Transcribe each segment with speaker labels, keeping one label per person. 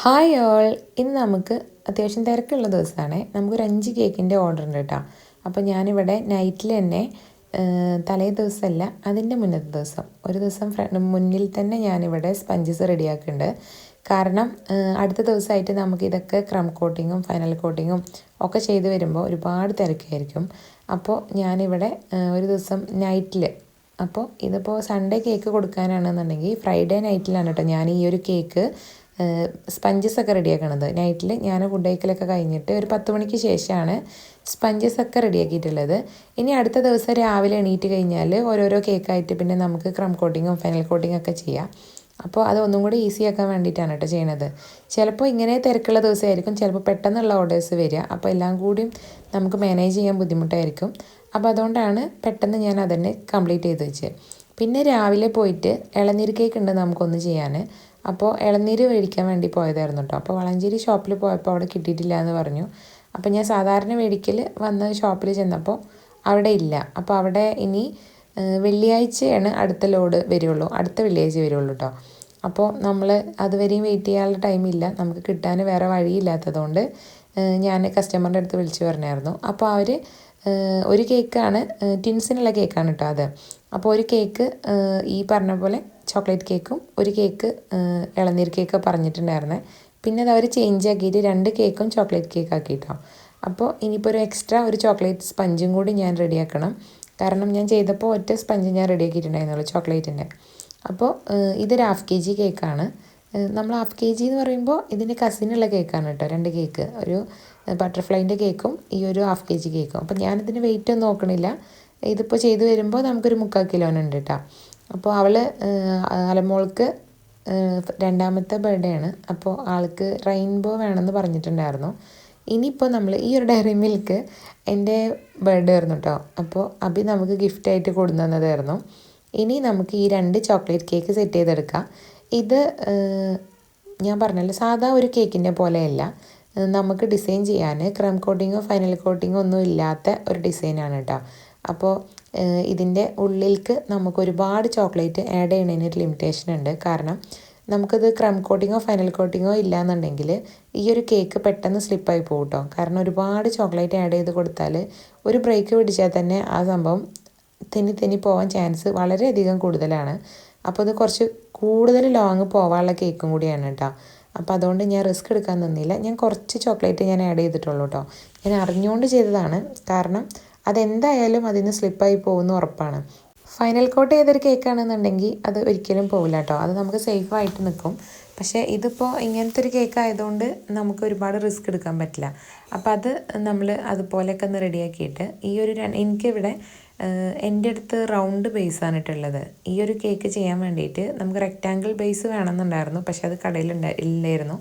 Speaker 1: Hi all, ഇന്ന് നമുക്ക് അത്യാവശ്യം തിരക്കുള്ള ദിവസമാണ്. നമുക്കൊരു 5 കേക്കിൻ്റെ ഓർഡർ ഉണ്ട് കേട്ടോ. അപ്പോൾ ഞാനിവിടെ നൈറ്റിൽ തന്നെ തലേ ദിവസമല്ല, അതിൻ്റെ മുന്നത്തെ ദിവസം ഒരു ദിവസം മുന്നിൽ തന്നെ ഞാനിവിടെ സ്പഞ്ചസ് റെഡിയാക്കുന്നുണ്ട്. കാരണം അടുത്ത ദിവസമായിട്ട് നമുക്ക് ഇതൊക്കെ ക്രം കോട്ടിങ്ങും ഫൈനൽ കോട്ടിങ്ങും ഒക്കെ ചെയ്ത് വരുമ്പോൾ ഒരുപാട് തിരക്കായിരിക്കും. അപ്പോൾ ഞാനിവിടെ ഒരു ദിവസം നൈറ്റിൽ, അപ്പോൾ ഇതിപ്പോൾ സൺഡേ കേക്ക് കൊടുക്കാനാണെന്നുണ്ടെങ്കിൽ ഫ്രൈഡേ നൈറ്റിലാണ് കേട്ടോ ഞാൻ ഈ ഒരു കേക്ക് സ്പഞ്ചസൊക്കെ റെഡിയാക്കണത്. നൈറ്റിൽ ഞാൻ ഫുഡ് കഴിക്കലൊക്കെ കഴിഞ്ഞിട്ട് ഒരു 10 മണിക്ക് ശേഷമാണ് സ്പഞ്ചസൊക്കെ റെഡിയാക്കിയിട്ടുള്ളത്. ഇനി അടുത്ത ദിവസം രാവിലെ എണീറ്റ് കഴിഞ്ഞാൽ ഓരോരോ കേക്കായിട്ട് പിന്നെ നമുക്ക് ക്രം കോട്ടിങ്ങും ഫൈനൽ കോട്ടിങ്ങും ഒക്കെ ചെയ്യാം. അപ്പോൾ അത് ഒന്നും കൂടി ഈസി ആക്കാൻ വേണ്ടിയിട്ടാണ് കേട്ടോ ചെയ്യണത്. ചിലപ്പോൾ ഇങ്ങനെ തിരക്കുള്ള ദിവസമായിരിക്കും, ചിലപ്പോൾ പെട്ടെന്നുള്ള ഓർഡേഴ്സ് വരിക. അപ്പോൾ എല്ലാം കൂടിയും നമുക്ക് മാനേജ് ചെയ്യാൻ ബുദ്ധിമുട്ടായിരിക്കും. അപ്പോൾ അതുകൊണ്ടാണ് പെട്ടെന്ന് ഞാൻ അതന്നെ കംപ്ലീറ്റ് ചെയ്ത് വെച്ചത്. പിന്നെ രാവിലെ പോയിട്ട് ഇളനീർ കേക്ക് ഉണ്ട് നമുക്കൊന്ന് ചെയ്യാൻ. അപ്പോൾ ഇളനീര് മേടിക്കാൻ വേണ്ടി പോയതായിരുന്നു കേട്ടോ. അപ്പോൾ വളഞ്ചേരി ഷോപ്പിൽ പോയപ്പോൾ അവിടെ കിട്ടിയിട്ടില്ല എന്ന് പറഞ്ഞു. അപ്പോൾ ഞാൻ സാധാരണ മേടിക്കൽ വന്ന ഷോപ്പിൽ ചെന്നപ്പോൾ അവിടെ ഇല്ല. അപ്പോൾ അവിടെ ഇനി വെള്ളിയാഴ്ചയാണ് അടുത്ത ലോഡ് വരുള്ളൂ, അടുത്ത വെള്ളിയാഴ്ച വരുള്ളൂ കേട്ടോ. അപ്പോൾ നമ്മൾ അതുവരെയും വെയിറ്റ് ചെയ്യാനുള്ള ടൈമില്ല, നമുക്ക് കിട്ടാൻ വേറെ വഴിയില്ലാത്തതുകൊണ്ട് ഞാൻ കസ്റ്റമറിൻ്റെ അടുത്ത് വിളിച്ച് പറഞ്ഞായിരുന്നു. അപ്പോൾ അവർ ഒരു കേക്കാണ്, ട്വിൻസിനുള്ള കേക്കാണ് കേട്ടോ അത്. അപ്പോൾ ഒരു കേക്ക് ഈ പറഞ്ഞ പോലെ ചോക്ലേറ്റ് കേക്കും ഒരു കേക്ക് ഇളനീർ കേക്ക് പറഞ്ഞിട്ടുണ്ടായിരുന്നേ. പിന്നെ അത് അവർ ചേഞ്ച് ആക്കിയിട്ട് 2 കേക്കും ചോക്ലേറ്റ് കേക്ക് ആക്കിയിട്ടോ. അപ്പോൾ ഇനിയിപ്പോൾ ഒരു എക്സ്ട്രാ ഒരു ചോക്ലേറ്റ് സ്പഞ്ചും കൂടി ഞാൻ റെഡിയാക്കണം. കാരണം ഞാൻ ചെയ്തപ്പോൾ ഒറ്റ സ്പഞ്ച് ഞാൻ റെഡിയാക്കിയിട്ടുണ്ടായിരുന്നുള്ളൂ ചോക്ലേറ്റിൻ്റെ. അപ്പോൾ ഇതൊരു ½ kg കേക്കാണ്. നമ്മൾ ½ kg എന്ന് പറയുമ്പോൾ ഇതിൻ്റെ കസിനുള്ള കേക്കാണ് കേട്ടോ. 2 കേക്ക്, ഒരു ബട്ടർഫ്ലൈൻ്റെ കേക്കും ഈ ഒരു ½ kg കേക്കും. അപ്പോൾ ഞാനിതിന് വെയിറ്റ് ഒന്നും നോക്കണില്ല. ഇതിപ്പോൾ ചെയ്ത് വരുമ്പോൾ നമുക്കൊരു 3/4 കിലോനുണ്ട് കേട്ടോ. അപ്പോൾ അവൾ അലമോൾക്ക് 2ാമത്തെ ബർത്ത്ഡേ ആണ്. അപ്പോൾ ആൾക്ക് റെയിൻബോ വേണമെന്ന് പറഞ്ഞിട്ടുണ്ടായിരുന്നു. ഇനിയിപ്പോൾ നമ്മൾ ഈ ഒരു ഡയറി മിൽക്ക് എൻ്റെ ബർത്ത്ഡേ ആയിരുന്നു കേട്ടോ. അപ്പോൾ അഭി നമുക്ക് ഗിഫ്റ്റായിട്ട് കൊണ്ടു തന്നതായിരുന്നു. ഇനി നമുക്ക് ഈ 2 ചോക്ലേറ്റ് കേക്ക് സെറ്റ് ചെയ്തെടുക്കാം. ഇത് ഞാൻ പറഞ്ഞല്ലോ സാധാ ഒരു കേക്കിൻ്റെ പോലെയല്ല, നമുക്ക് ഡിസൈൻ ചെയ്യാൻ ക്രം കോട്ടിങ്ങോ ഫൈനൽ കോട്ടിങ്ങോ ഒന്നും ഇല്ലാത്ത ഒരു ഡിസൈനാണ് കേട്ടോ. അപ്പോൾ ഇതിൻ്റെ ഉള്ളിലേക്ക് നമുക്ക് ഒരുപാട് ചോക്ലേറ്റ് ആഡ് ചെയ്യുന്നതിന് ഒരു ലിമിറ്റേഷൻ ഉണ്ട്. കാരണം നമുക്കത് ക്രം കോട്ടിങ്ങോ ഫൈനൽ കോട്ടിങ്ങോ ഇല്ലയെന്നുണ്ടെങ്കിൽ ഈ ഒരു കേക്ക് പെട്ടെന്ന് സ്ലിപ്പായി പോകും കേട്ടോ. കാരണം ഒരുപാട് ചോക്ലേറ്റ് ആഡ് ചെയ്ത് കൊടുത്താൽ ഒരു ബ്രേക്ക് പിടിച്ചാൽ തന്നെ ആ സംഭവം തെന്നി പോകാൻ ചാൻസ് വളരെയധികം കൂടുതലാണ്. അപ്പോൾ അത് കുറച്ച് കൂടുതൽ ലോങ് പോകാനുള്ള കേക്കും കൂടിയാണ് കേട്ടോ. അപ്പോൾ അതുകൊണ്ട് ഞാൻ റിസ്ക് എടുക്കാൻ നിന്നില്ല. ഞാൻ കുറച്ച് ചോക്ലേറ്റ് ഞാൻ ആഡ് ചെയ്തിട്ടുള്ളൂ കേട്ടോ. ഞാൻ അറിഞ്ഞുകൊണ്ട് ചെയ്തതാണ്. കാരണം അതെന്തായാലും അതിന് സ്ലിപ്പായി പോകുമെന്ന് ഉറപ്പാണ്. ഫൈനൽ കോട്ട് ചെയ്തൊരു കേക്കാണെന്നുണ്ടെങ്കിൽ അത് ഒരിക്കലും പോകില്ല കേട്ടോ, അത് നമുക്ക് സേഫായിട്ട് നിൽക്കും. പക്ഷേ ഇതിപ്പോൾ ഇങ്ങനത്തെ ഒരു കേക്ക് ആയതുകൊണ്ട് നമുക്ക് ഒരുപാട് റിസ്ക് എടുക്കാൻ പറ്റില്ല. അപ്പോൾ അത് നമ്മൾ അതുപോലെയൊക്കെ ഒന്ന് റെഡിയാക്കിയിട്ട് ഈ ഒരു എനിക്കിവിടെ എൻ്റെ അടുത്ത് റൗണ്ട് ബേസാണ് ഇട്ടുള്ളത്. ഈ ഒരു കേക്ക് ചെയ്യാൻ വേണ്ടിയിട്ട് നമുക്ക് റെക്റ്റാങ്കിൾ ബേസ് വേണമെന്നുണ്ടായിരുന്നു, പക്ഷേ അത് കടയിൽ ഇല്ലായിരുന്നു.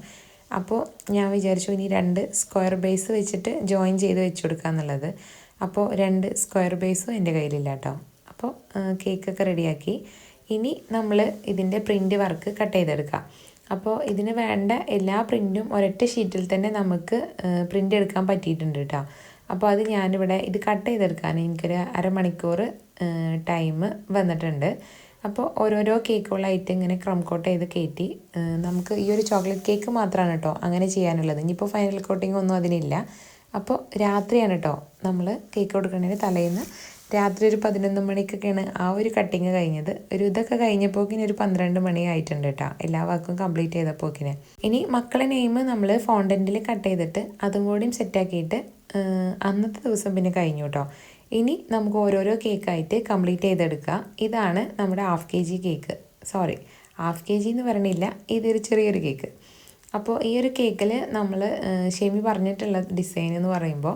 Speaker 1: അപ്പോൾ ഞാൻ വിചാരിച്ചു ഇനി 2 സ്ക്വയർ ബേസ് വെച്ചിട്ട് ജോയിൻ ചെയ്ത് വെച്ച് കൊടുക്കുക എന്നുള്ളത്. അപ്പോൾ 2 സ്ക്വയർ ബേസും എൻ്റെ കയ്യിലില്ല കേട്ടോ. അപ്പോൾ കേക്കൊക്കെ റെഡിയാക്കി ഇനി നമ്മൾ ഇതിൻ്റെ പ്രിൻ്റ് വർക്ക് കട്ട് ചെയ്തെടുക്കാം. അപ്പോൾ ഇതിന് വേണ്ട എല്ലാ പ്രിൻറ്റും ഒരൊറ്റ ഷീറ്റിൽ തന്നെ നമുക്ക് പ്രിൻ്റ് എടുക്കാൻ പറ്റിയിട്ടുണ്ട് കേട്ടോ. അപ്പോൾ അത് ഞാനിവിടെ ഇത് കട്ട് ചെയ്തെടുക്കാൻ എനിക്കൊരു അരമണിക്കൂർ ടൈം വന്നിട്ടുണ്ട്. അപ്പോൾ ഓരോരോ കേക്കുകളായിട്ട് ഇങ്ങനെ ക്രം കോട്ട് ചെയ്ത് കയറ്റി നമുക്ക് ഈ ഒരു ചോക്ലേറ്റ് കേക്ക് മാത്രമാണ് കേട്ടോ അങ്ങനെ ചെയ്യാനുള്ളത്. ഇനിയിപ്പോൾ ഫൈനൽ കോട്ടിംഗ് ഒന്നും അതിനില്ല. അപ്പോൾ രാത്രിയാണ് കേട്ടോ നമ്മൾ കേക്ക് കൊടുക്കുന്നതിന് തലേന്ന് രാത്രി ഒരു 11 മണിക്കൊക്കെയാണ് ആ ഒരു കട്ടിങ് കഴിഞ്ഞത്. ഒരു ഇതൊക്കെ കഴിഞ്ഞപ്പോക്കിന് ഒരു 12 മണി ആയിട്ടുണ്ട് കേട്ടോ, എല്ലാ വർക്കും കംപ്ലീറ്റ് ചെയ്തപ്പോക്കിന്. ഇനി മക്കളെ നെയിം നമ്മൾ ഫോണ്ടൻറ്റിൽ കട്ട് ചെയ്തിട്ട് അതും കൂടിയും സെറ്റാക്കിയിട്ട് അന്നത്തെ ദിവസം പിന്നെ കഴിഞ്ഞു കേട്ടോ. ഇനി നമുക്ക് ഓരോരോ കേക്കായിട്ട് കംപ്ലീറ്റ് ചെയ്തെടുക്കുക. ഇതാണ് നമ്മുടെ ½ kg കേക്ക്. സോറി, ½ kg എന്ന് പറയണില്ല, ഇതൊരു ചെറിയൊരു കേക്ക്. അപ്പോൾ ഈ ഒരു കേക്കിൽ നമ്മൾ ഷെമി പറഞ്ഞിട്ടുള്ള ഡിസൈൻ എന്ന് പറയുമ്പോൾ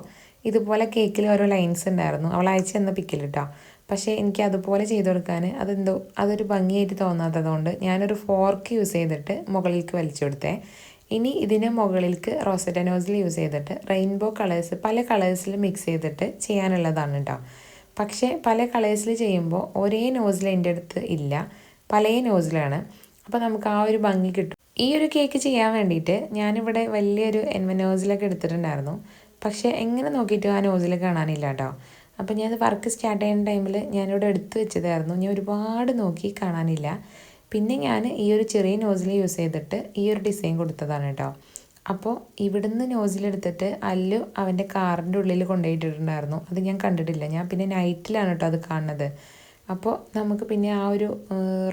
Speaker 1: ഇതുപോലെ കേക്കിൽ ഓരോ ലൈൻസ് ഉണ്ടായിരുന്നു, അവൾ അയച്ചു തന്ന പിക്കിൽ കേട്ടോ. പക്ഷേ എനിക്ക് അതുപോലെ ചെയ്ത് കൊടുക്കാൻ അതൊരു ഭംഗിയായിട്ട് തോന്നാത്തതുകൊണ്ട് ഞാനൊരു ഫോർക്ക് യൂസ് ചെയ്തിട്ട് മുകളിലേക്ക് വലിച്ചു കൊടുത്തേ. ഇനി ഇതിന് മുകളിലേക്ക് റോസറ്റ നോസിൽ യൂസ് ചെയ്തിട്ട് റെയിൻബോ കളേഴ്സ് പല കളേഴ്സിൽ മിക്സ് ചെയ്തിട്ട് ചെയ്യാനുള്ളതാണ് കേട്ടോ. പക്ഷേ പല കളേഴ്സിൽ ചെയ്യുമ്പോൾ ഒരേ നോസിൽ എൻ്റെ അടുത്ത് ഇല്ല, പല നോസിലാണ്. അപ്പോൾ നമുക്ക് ആ ഒരു ഭംഗി കിട്ടും. ഈ ഒരു കേക്ക് ചെയ്യാൻ വേണ്ടിയിട്ട് ഞാനിവിടെ വലിയൊരു നോസിലൊക്കെ എടുത്തിട്ടുണ്ടായിരുന്നു. പക്ഷേ എങ്ങനെ നോക്കിയിട്ടും ആ നോസിൽ കാണാനില്ല കേട്ടോ. അപ്പോൾ ഞാൻ വർക്ക് സ്റ്റാർട്ട് ചെയ്യുന്ന ടൈമിൽ ഞാനിവിടെ എടുത്ത് വെച്ചതായിരുന്നു. ഞാൻ ഒരുപാട് നോക്കി കാണാനില്ല. പിന്നെ ഞാൻ ഈ ഒരു ചെറിയ നോസിൽ യൂസ് ചെയ്തിട്ട് ഈ ഒരു ഡിസൈൻ കൊടുത്തതാണ് കേട്ടോ. അപ്പോൾ ഇവിടുന്ന് നോസിലെടുത്തിട്ട് അല്ലു അവൻ്റെ കാറിൻ്റെ ഉള്ളിൽ കൊണ്ടുപോയിട്ടിട്ടുണ്ടായിരുന്നു. അത് ഞാൻ കണ്ടിട്ടില്ല. ഞാൻ പിന്നെ നൈറ്റിലാണ് കേട്ടോ അത് കാണുന്നത്. അപ്പോൾ നമുക്ക് പിന്നെ ആ ഒരു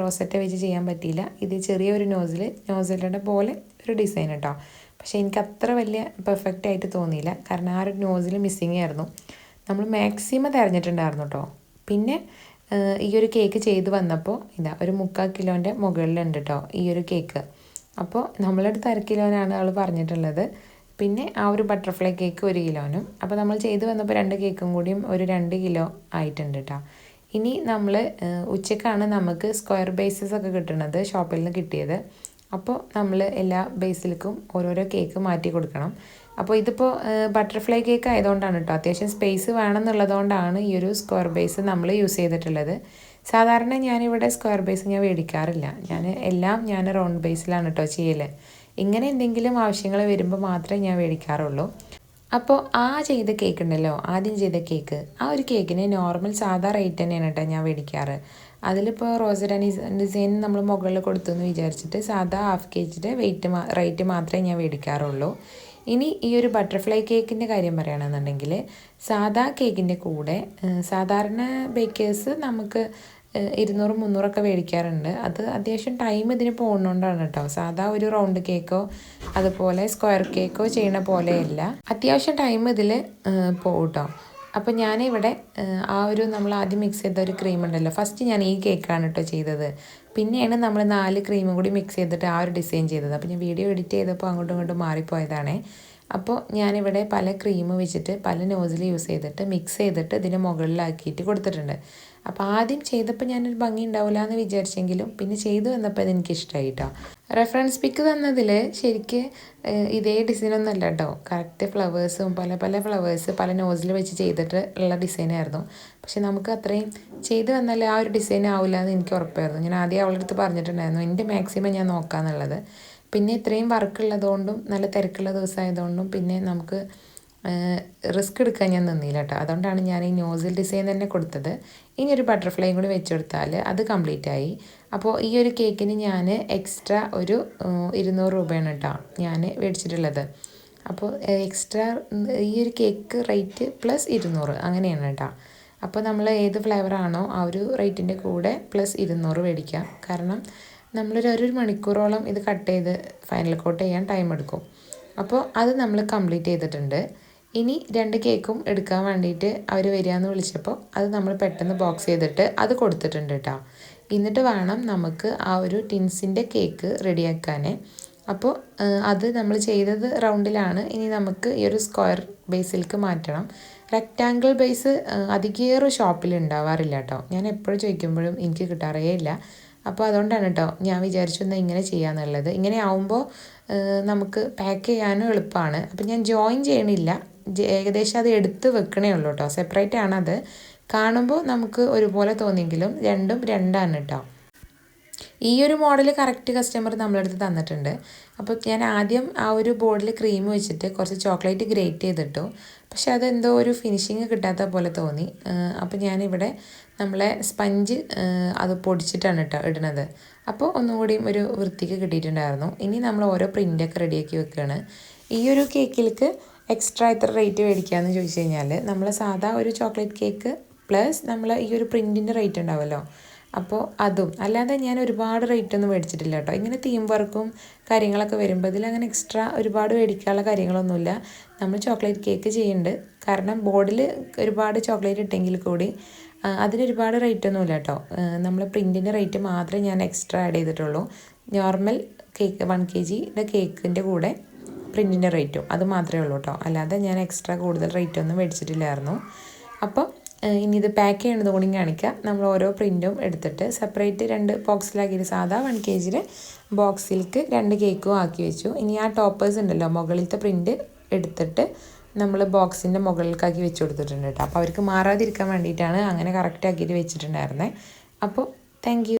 Speaker 1: റോസറ്റ വെച്ച് ചെയ്യാൻ പറ്റിയില്ല. ഇത് ചെറിയൊരു നോസിലുടെ പോലെ ഒരു ഡിസൈൻ കേട്ടോ. പക്ഷേ എനിക്ക് അത്ര വലിയ പെർഫെക്റ്റ് ആയിട്ട് തോന്നിയില്ല. കാരണം ആ ഒരു നോസിൽ മിസ്സിങ് ആയിരുന്നു. നമ്മൾ മാക്സിമം തിരഞ്ഞിട്ടുണ്ടായിരുന്നു കേട്ടോ. പിന്നെ ഈ ഒരു കേക്ക് ചെയ്ത് വന്നപ്പോൾ ഇതാ ഒരു 3/4 കിലോൻ്റെ മുകളിലുണ്ട് കേട്ടോ ഈ ഒരു കേക്ക്. അപ്പോൾ നമ്മളടുത്ത് 1/2 കിലോനാണ് അവൾ പറഞ്ഞിട്ടുള്ളത്. പിന്നെ ആ ഒരു ബട്ടർഫ്ലൈ കേക്ക് 1 കിലോനും. അപ്പോൾ നമ്മൾ ചെയ്ത് വന്നപ്പോൾ 2 കേക്കും കൂടിയും ഒരു 2 കിലോ ആയിട്ടുണ്ട് കേട്ടോ. ഇനി നമ്മൾ ഉച്ചക്കാണ് നമുക്ക് സ്ക്വയർ ബേസസ് ഒക്കെ കിട്ടുന്നത്, ഷോപ്പിൽ നിന്ന് കിട്ടിയത്. അപ്പോൾ നമ്മൾ എല്ലാ ബേസിലേക്കും ഓരോരോ കേക്ക് മാറ്റി കൊടുക്കണം. അപ്പോൾ ഇതിപ്പോൾ ബട്ടർഫ്ലൈ കേക്ക് ആയതുകൊണ്ടാണ് കേട്ടോ, അത്യാവശ്യം സ്പേസ് വേണമെന്നുള്ളതുകൊണ്ടാണ് ഈ ഒരു സ്ക്വയർ ബേസ് നമ്മൾ യൂസ് ചെയ്തിട്ടുള്ളത്. സാധാരണ ഞാനിവിടെ സ്ക്വയർ ബേസ് ഞാൻ മേടിക്കാറില്ല. ഞാൻ റൗണ്ട് ബേസിലാണ് കേട്ടോ ചെയ്യൽ. ഇങ്ങനെ എന്തെങ്കിലും ആവശ്യങ്ങൾ വരുമ്പോൾ മാത്രമേ ഞാൻ മേടിക്കാറുള്ളൂ. അപ്പോൾ ചെയ്ത കേക്ക് ഉണ്ടല്ലോ, ആദ്യം ചെയ്ത കേക്ക്, ആ ഒരു കേക്കിന് നോർമൽ സാധാ റേറ്റ് തന്നെയാണ് കേട്ടോ ഞാൻ മേടിക്കാറ്. അതിലിപ്പോൾ റോസറ്റ ഡിസൈൻ നമ്മൾ മുകളിൽ കൊടുത്തു എന്ന് വിചാരിച്ചിട്ട് സാധാ ഹാഫ് കേജിൻ്റെ റേറ്റ് മാത്രമേ ഞാൻ മേടിക്കാറുള്ളൂ. ഇനി ഈ ഒരു ബട്ടർഫ്ലൈ കേക്കിൻ്റെ കാര്യം പറയുകയാണെന്നുണ്ടെങ്കിൽ സാധാ കേക്കിൻ്റെ കൂടെ സാധാരണ ബേക്കേഴ്സ് നമുക്ക് 200-300 മേടിക്കാറുണ്ട്. അത് അത്യാവശ്യം ടൈം ഇതിന് പോകുന്നതുകൊണ്ടാണ് കേട്ടോ. സാധാ ഒരു റൗണ്ട് കേക്കോ അതുപോലെ സ്ക്വയർ കേക്കോ ചെയ്യണ പോലെയല്ല, അത്യാവശ്യം ടൈം ഇതിൽ പോകും കേട്ടോ. അപ്പോൾ ഞാനിവിടെ ആ ഒരു നമ്മൾ ആദ്യം മിക്സ് ചെയ്ത ഒരു ക്രീം ഉണ്ടല്ലോ, ഫസ്റ്റ് ഞാൻ ഈ കേക്കാണ് കേട്ടോ ചെയ്തത്. പിന്നെയാണ് നമ്മൾ 4 ക്രീമും കൂടി മിക്സ് ചെയ്തിട്ട് ആ ഒരു ഡിസൈൻ ചെയ്തത്. അപ്പോൾ ഞാൻ വീഡിയോ എഡിറ്റ് ചെയ്തപ്പോൾ അങ്ങോട്ടും ഇങ്ങോട്ടും മാറിപ്പോയതാണേ. അപ്പോൾ ഞാനിവിടെ പല ക്രീം വെച്ചിട്ട് പല നോസിൽ യൂസ് ചെയ്തിട്ട് മിക്സ് ചെയ്തിട്ട് ഇതിന് മുകളിലാക്കിയിട്ട് കൊടുത്തിട്ടുണ്ട്. അപ്പോൾ ആദ്യം ചെയ്തപ്പോൾ ഞാനൊരു ഭംഗി ഉണ്ടാവില്ല എന്ന് വിചാരിച്ചെങ്കിലും പിന്നെ ചെയ്തു വന്നപ്പോൾ അതെനിക്ക് ഇഷ്ടമായി കേട്ടോ. റെഫറൻസ് പിക്ക് തന്നതിൽ ശരിക്ക് ഇതേ ഡിസൈനൊന്നുമല്ല കേട്ടോ. കറക്റ്റ് ഫ്ലവേഴ്സും പല ഫ്ലവേഴ്സ് പല നോസിൽ വെച്ച് ചെയ്തിട്ട് ഉള്ള ഡിസൈനായിരുന്നു. പക്ഷെ നമുക്ക് അത്രയും ചെയ്ത് വന്നാൽ ആ ഒരു ഡിസൈൻ ആവില്ല എന്ന് എനിക്ക് ഉറപ്പായിരുന്നു. ഞാൻ ആദ്യം അവളുടെ അടുത്ത് പറഞ്ഞിട്ടുണ്ടായിരുന്നു എൻ്റെ മാക്സിമം ഞാൻ നോക്കാമെന്നുള്ളത്. പിന്നെ ഇത്രയും വർക്കുള്ളതുകൊണ്ടും നല്ല തിരക്കുള്ള ദിവസമായതുകൊണ്ടും പിന്നെ നമുക്ക് റിസ്ക് എടുക്കാൻ ഞാൻ നിന്നില്ല കേട്ടോ. അതുകൊണ്ടാണ് ഞാൻ ഈ നോസിൽ ഡിസൈൻ തന്നെ കൊടുത്തത്. ഇനി ഒരു ബട്ടർഫ്ലൈയും കൂടി വെച്ച് കൊടുത്താൽ അത് കംപ്ലീറ്റ് ആയി. അപ്പോൾ ഈ ഒരു കേക്കിന് ഞാൻ എക്സ്ട്രാ ഒരു 200 രൂപയാണ് കേട്ടോ ഞാൻ മേടിച്ചിട്ടുള്ളത്. അപ്പോൾ എക്സ്ട്രാ ഈ ഒരു കേക്ക് റേറ്റ് പ്ലസ് 200 അങ്ങനെയാണ് കേട്ടോ. അപ്പോൾ നമ്മൾ ഏത് ഫ്ലേവറാണോ ആ ഒരു റേറ്റിൻ്റെ കൂടെ പ്ലസ് 200 മേടിക്കാം. കാരണം നമ്മളൊരു മണിക്കൂറോളം ഇത് കട്ട് ചെയ്ത് ഫൈനൽ കോട്ട് ചെയ്യാൻ ടൈം എടുക്കും. അപ്പോൾ അത് നമ്മൾ കംപ്ലീറ്റ് ചെയ്തിട്ടുണ്ട്. ഇനി 2 കേക്കും എടുക്കാൻ വേണ്ടിയിട്ട് അവർ വരികയെന്ന് വിളിച്ചപ്പോൾ അത് നമ്മൾ പെട്ടെന്ന് ബോക്സ് ചെയ്തിട്ട് അത് കൊടുത്തിട്ടുണ്ട് കേട്ടോ. എന്നിട്ട് വേണം നമുക്ക് ആ ഒരു ടിൻസിൻ്റെ കേക്ക് റെഡിയാക്കാൻ. അപ്പോൾ അത് നമ്മൾ ചെയ്തത് റൗണ്ടിലാണ്. ഇനി നമുക്ക് ഈ ഒരു സ്ക്വയർ ബേസിലേക്ക് മാറ്റണം. റെക്റ്റാങ്കിൾ ബേസ് അധികേറെ ഷോപ്പിൽ ഉണ്ടാവാറില്ല കേട്ടോ. ഞാൻ എപ്പോഴും ചോദിക്കുമ്പോഴും എനിക്ക് കിട്ടാറേ ഇല്ല. അപ്പോൾ അതുകൊണ്ടാണ് കേട്ടോ ഞാൻ വിചാരിച്ചൊന്ന് ഇങ്ങനെ ചെയ്യാമെന്നുള്ളത്. ഇങ്ങനെ ആവുമ്പോൾ നമുക്ക് പാക്ക് ചെയ്യാനും എളുപ്പമാണ്. അപ്പോൾ ഞാൻ ജോയിൻ ചെയ്യണില്ല, ഏകദേശം അത് എടുത്ത് വെക്കണേ ഉള്ളൂ കേട്ടോ. സെപ്പറേറ്റ് ആണത്. കാണുമ്പോൾ നമുക്ക് ഒരുപോലെ തോന്നിയെങ്കിലും രണ്ടും രണ്ടാണ് കേട്ടോ. ഈ ഒരു മോഡൽ കറക്റ്റ് കസ്റ്റമർ നമ്മളടുത്ത് തന്നിട്ടുണ്ട്. അപ്പോൾ ഞാൻ ആദ്യം ആ ഒരു ബോർഡിൽ ക്രീം വെച്ചിട്ട് കുറച്ച് ചോക്ലേറ്റ് ഗ്രേറ്റ് ചെയ്തിട്ടു. പക്ഷെ അതെന്തോ ഒരു ഫിനിഷിങ് കിട്ടാത്ത പോലെ തോന്നി. അപ്പോൾ ഞാനിവിടെ നമ്മളെ സ്പഞ്ച് അത് പൊടിച്ചിട്ടാണ് കേട്ടോ ഇടുന്നത്. അപ്പോൾ ഒന്നും കൂടിയും ഒരു വൃത്തിക്ക് കിട്ടിയിട്ടുണ്ടായിരുന്നു. ഇനി നമ്മൾ ഓരോ പ്രിൻ്റൊക്കെ റെഡിയാക്കി വെക്കുകയാണ്. ഈ ഒരു കേക്കിലേക്ക് എക്സ്ട്രാ എത്ര റേറ്റ് മേടിക്കാമെന്ന് ചോദിച്ചു കഴിഞ്ഞാൽ നമ്മൾ സാധാ ഒരു ചോക്ലേറ്റ് കേക്ക് പ്ലസ് നമ്മൾ ഈ ഒരു പ്രിൻറ്റിൻ്റെ റേറ്റ് ഉണ്ടാവുമല്ലോ, അപ്പോൾ അതും അല്ലാതെ ഞാൻ ഒരുപാട് റേറ്റ് ഒന്നും മേടിച്ചിട്ടില്ല കേട്ടോ. ഇങ്ങനെ തീം വർക്കും കാര്യങ്ങളൊക്കെ വരുമ്പോൾ ഇതിൽ അങ്ങനെ എക്സ്ട്രാ ഒരുപാട് മേടിക്കാനുള്ള കാര്യങ്ങളൊന്നുമില്ല. നമ്മൾ ചോക്ലേറ്റ് കേക്ക് ചെയ്യുന്നുണ്ട്. കാരണം ബോർഡിൽ ഒരുപാട് ചോക്ലേറ്റ് ഇട്ടെങ്കിൽ കൂടി അതിനൊരുപാട് റേറ്റ് ഒന്നുമില്ല കേട്ടോ. നമ്മൾ പ്രിൻറ്റിൻ്റെ റേറ്റ് മാത്രമേ ഞാൻ എക്സ്ട്രാ ആഡ് ചെയ്തിട്ടുള്ളൂ. നോർമൽ കേക്ക് 1 kgയുടെ കേക്കിൻ്റെ കൂടെ പ്രിൻറ്റിൻ്റെ റേറ്റും അത് മാത്രമേ ഉള്ളൂ കേട്ടോ. അല്ലാതെ ഞാൻ എക്സ്ട്രാ കൂടുതൽ റേറ്റ് ഒന്നും മേടിച്ചിട്ടില്ലായിരുന്നു. അപ്പോൾ ഇനി ഇത് പാക്ക് ചെയ്യണത് കൂടി കാണിക്കാം. നമ്മൾ ഓരോ പ്രിൻറ്റും എടുത്തിട്ട് സെപ്പറേറ്റ് 2 ബോക്സിലാക്കിയിട്ട് സാധാ 1 kgയുടെ ബോക്സിലേക്ക് 2 കേക്കും ആക്കി വെച്ചു. ഇനി ആ ടോപ്പേഴ്സ് ഉണ്ടല്ലോ, മുകളിലത്തെ പ്രിൻറ്റ് എടുത്തിട്ട് നമ്മൾ ബോക്സിൻ്റെ മുകളിലേക്കാക്കി വെച്ച് കൊടുത്തിട്ടുണ്ട് കേട്ടോ. അപ്പോൾ അവർക്ക് മാറാതിരിക്കാൻ വേണ്ടിയിട്ടാണ് അങ്ങനെ കറക്റ്റ് ആക്കിയിട്ട് വെച്ചിട്ടുണ്ടായിരുന്നത്. അപ്പോൾ താങ്ക് യു.